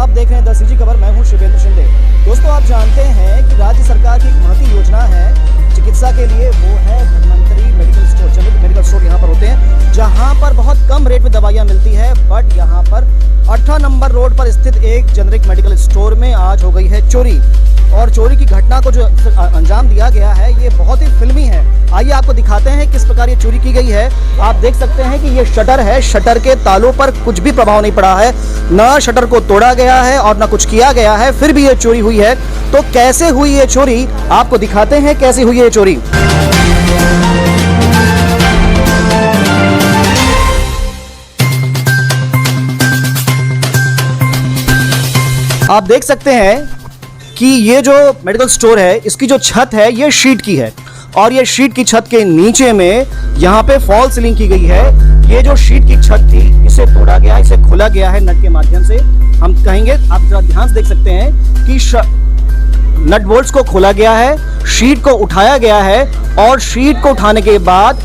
आप देख रहे हैं द सीजी खबर। मैं हूं शिवेंद्र शिंदे। दोस्तों, आप जानते हैं कि राज्य सरकार की एक महती योजना है चिकित्सा के लिए, वो है Dhanvantari medical store. Generic medical store यहाँ पर होते हैं, जहाँ पर बहुत कम रेट में दवाइयाँ मिलती है। बट यहाँ पर 18 नंबर रोड पर स्थित एक जेनरिक मेडिकल स्टोर में आज हो गई है चोरी। और चोरी की घटना को जो अंजाम दिया गया है ये बहुत ही फिल्मी है। आइए आपको दिखाते हैं किस प्रकार ये चोरी की गई है। आप देख सकते हैं कि ये शटर है, शटर के तालों पर कुछ भी प्रभाव नहीं पड़ा है, ना शटर को तोड़ा गया है और ना कुछ किया गया है, फिर भी ये चोरी हुई है। तो कैसे हुई ये चोरी, आपको दिखाते हैं कैसे हुई ये चोरी। आप देख सकते हैं कि ये जो मेडिकल स्टोर है इसकी जो छत है ये शीट की है, और ये शीट की छत के नीचे में यहाँ पे फॉल सीलिंग की गई है। ये जो शीट की छत थी इसे तोड़ा गया, इसे खोला गया है नट के माध्यम से। हम कहेंगे, आप जरा ध्यान से देख सकते हैं कि नट बोल्ट्स को खोला गया है, शीट को उठाया गया है, और शीट को उठाने के बाद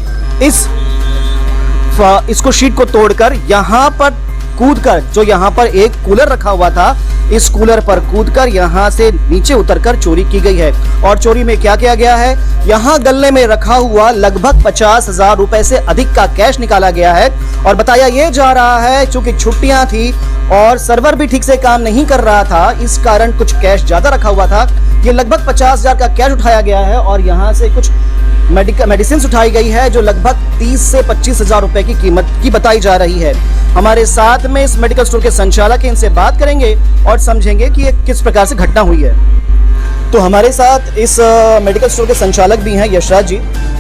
इसको शीट को तोड़कर यहाँ पर कूदकर, जो यहाँ पर एक कूलर रखा हुआ था, इस कूलर पर कूदकर यहाँ से नीचे उतरकर चोरी की गई है। और चोरी में क्या किया गया है, यहाँ गल्ले में रखा हुआ लगभग 50,000 रुपए से अधिक का कैश निकाला गया है। और बताया ये जा रहा है चूंकि छुट्टियां थी और सर्वर भी ठीक से काम नहीं कर रहा था, इस कारण कुछ कैश ज्यादा रखा हुआ था। ये लगभग 50,000 का कैश उठाया गया है और यहाँ से कुछ मेडिसिन उठाई गई है जो लगभग 30 से 25,000 रुपए की कीमत की बताई जा रही है। हमारे साथ में इस मेडिकल स्टोर के संचालक हैं, इनसे बात करेंगे और समझेंगे कि ये किस प्रकार से घटना हुई है। तो हमारे साथ इस मेडिकल स्टोर के संचालक भी हैं यशराज जी।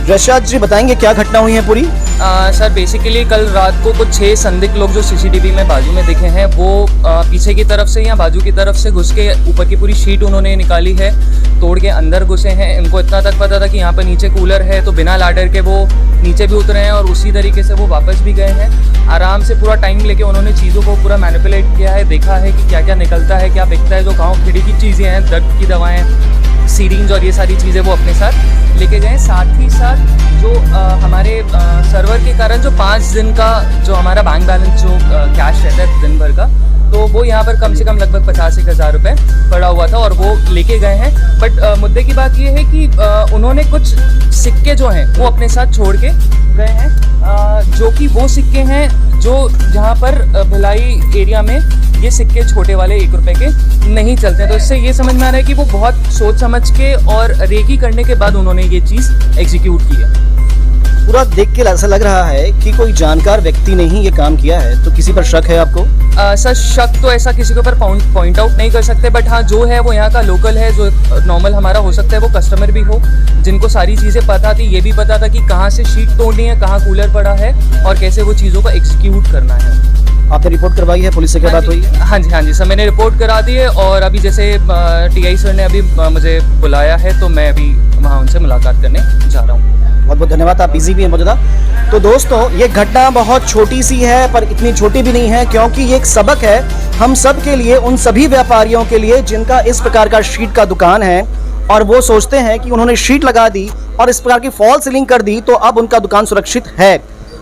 यशराज जी, बताएंगे क्या घटना हुई है पूरी? सर, बेसिकली कल रात को कुछ 6 संदिग्ध लोग जो सीसीटीवी में बाजू में दिखे हैं, वो पीछे की तरफ से या बाजू की तरफ से घुस के ऊपर की पूरी शीट उन्होंने निकाली है, तोड़ के अंदर घुसे हैं। इनको इतना तक पता था कि यहाँ पर नीचे कूलर है, तो बिना लाडर के वो नीचे भी उतरे हैं और उसी तरीके से वो वापस भी गए हैं। आराम से पूरा टाइम लेके उन्होंने चीज़ों को पूरा मैनिपुलेट किया है, देखा है कि क्या क्या निकलता है, क्या बिकता है। जो गाँव खेड़ी की चीज़ें हैं, दर्द की दवाएँ, सीरिंज और ये सारी चीज़ें वो अपने साथ लेके गए। साथ ही साथ जो हमारे सर्वर के कारण जो 5 दिन का जो हमारा बैंक बैलेंस जो कैश रहता है दिन भर का, तो वो यहाँ पर कम से कम लगभग 50,000 रुपये पड़ा हुआ था और वो लेके गए हैं। बट मुद्दे की बात ये है कि उन्होंने कुछ सिक्के जो हैं वो अपने साथ छोड़ के गए हैं, जो कि वो सिक्के हैं जो जहाँ पर भिलाई एरिया में ये सिक्के छोटे वाले 1 रुपए के नहीं चलते हैं। तो इससे ये समझ में आ रहा है कि वो बहुत सोच समझ के और रेकी करने के बाद उन्होंने ये चीज़ एग्जीक्यूट की है। पूरा देख के ऐसा लग रहा है कि कोई जानकार व्यक्ति ने ही ये काम किया है। तो किसी पर शक है आपको? सर, शक तो ऐसा किसी के ऊपर पॉइंट आउट नहीं कर सकते, बट हाँ, जो है वो यहाँ का लोकल है, जो नॉर्मल हमारा हो सकता है वो कस्टमर भी हो, जिनको सारी चीज़ें पता थी। ये भी पता था कि कहाँ से शीट तोड़नी है, कहाँ कूलर पड़ा है और कैसे वो चीज़ों को एग्जीक्यूट करना है। आपने रिपोर्ट करवाई है? पुलिस से क्या बात हुई है? हाँ जी सर, मैंने रिपोर्ट करा दी है और अभी जैसे टीआई सर ने अभी मुझे बुलाया है, तो मैं अभी वहाँ उनसे मुलाकात करने जा रहा हूँ। बहुत बहुत धन्यवाद, आप बिजी भी हैं मौजूदा। तो दोस्तों, ये घटना बहुत छोटी सी है, पर इतनी छोटी भी नहीं है, क्योंकि ये एक सबक है हम सब के लिए, उन सभी व्यापारियों के लिए जिनका इस प्रकार का शीट का दुकान है और वो सोचते हैं कि उन्होंने शीट लगा दी और इस प्रकार की फॉल सीलिंग कर दी तो अब उनका दुकान सुरक्षित है।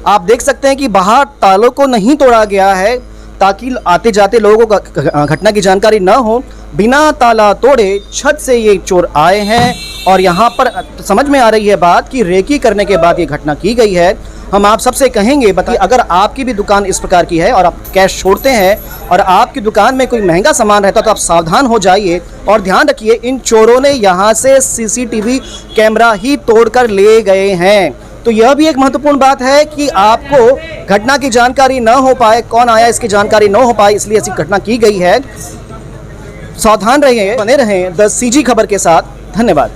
आप देख सकते हैं कि बाहर तालों को नहीं तोड़ा गया है ताकि आते जाते लोगों को घटना की जानकारी न हो। बिना ताला तोड़े छत से ये चोर आए हैं और यहाँ पर समझ में आ रही है बात कि रेकी करने के बाद ये घटना की गई है। हम आप सबसे कहेंगे, बताइए, अगर आपकी भी दुकान इस प्रकार की है और आप कैश छोड़ते हैं और आपकी दुकान में कोई महंगा सामान रहता है तो आप सावधान हो जाइए और ध्यान रखिए, इन चोरों ने यहाँ से सीसीटीवी कैमरा ही तोड़कर ले गए हैं। तो यह भी एक महत्वपूर्ण बात है कि आपको घटना की जानकारी न हो पाए, कौन आया इसकी जानकारी न हो पाए, इसलिए ऐसी घटना की गई है। सावधान रहिए, बने रहें द सीजी खबर के साथ। धन्यवाद।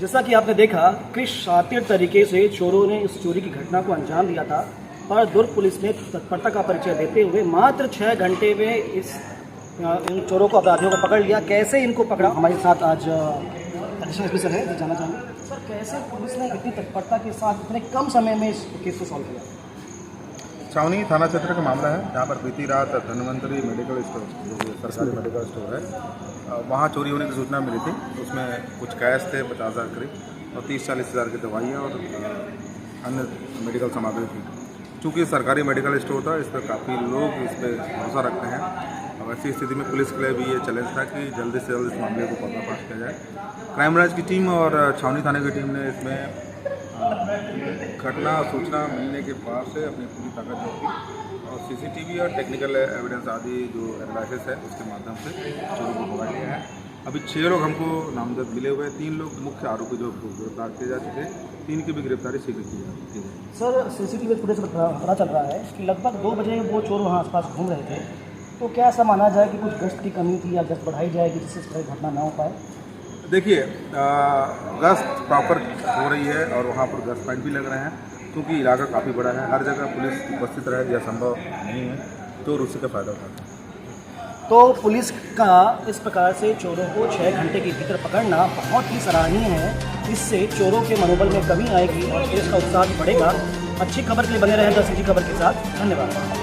जैसा कि आपने देखा कि शातिर तरीके से चोरों ने इस चोरी की घटना को अंजाम दिया था और दुर्ग पुलिस ने तत्परता का परिचय देते हुए मात्र 6 घंटे में इन चोरों को, अपराधियों को पकड़ लिया। कैसे इनको पकड़ा, हमारे साथ आज एडिशनल एसपी सर है, जो जानना चाहूँगा सर, कैसे पुलिस ने इतनी तत्परता के साथ इतने कम समय में इस केस को सॉल्व किया? छावनी थाना क्षेत्र का मामला है, जहाँ पर बीती रात धन्वंतरी मेडिकल स्टोर, जो सरकारी मेडिकल स्टोर है, वहाँ चोरी होने की सूचना मिली थी। उसमें कुछ कैश थे 50,000 करीब और 30-40 हज़ार की दवाइयाँ और अन्य मेडिकल सामग्री थी। चूँकि सरकारी मेडिकल स्टोर था, इस पर काफ़ी लोग इस पर भरोसा रखते हैं। अब ऐसी स्थिति में पुलिस के लिए भी ये चैलेंज था कि जल्दी से जल्द इस मामले को पर्दाफाश किया जाए। क्राइम ब्रांच की टीम और छावनी थाने की टीम ने इसमें घटना सूचना मिलने के बाद से अपनी पूरी ताकत झोंकी और सीसीटीवी और टेक्निकल एविडेंस आदि जो एनालिसिस है उसके माध्यम से चोरों को पकड़ लिया है। अभी 6 लोग हमको नामजद मिले हुए हैं। 3 लोग मुख्य आरोपी जो गिरफ्तार किए जा चुके हैं, 3 की भी गिरफ्तारी शीघ्र की जाएगी। सर सीसीटीवी फुटेज से पता चल रहा है कि लगभग 2 बजे वो चोर वहाँ आसपास घूम रहे थे, तो क्या ऐसा माना जाए कि कुछ गश्त की कमी थी या गश्त बढ़ाई जाएगी जिससे इस तरह घटना ना हो पाए? देखिए, गश्त प्रॉपर हो रही है और वहाँ पर गश्त पॉइंट भी लग रहे हैं, क्योंकि इलाका काफ़ी बड़ा है, हर जगह पुलिस उपस्थित रहे यह संभव नहीं है, चोर उसी का फ़ायदा उठाते हैं। तो पुलिस का इस प्रकार से चोरों को 6 घंटे के भीतर पकड़ना बहुत ही सराहनीय है। इससे चोरों के मनोबल में कमी आएगी और पुलिस का उत्साह भी बढ़ेगा। अच्छी खबर के लिए बने रहें द सिटी खबर के साथ। धन्यवाद।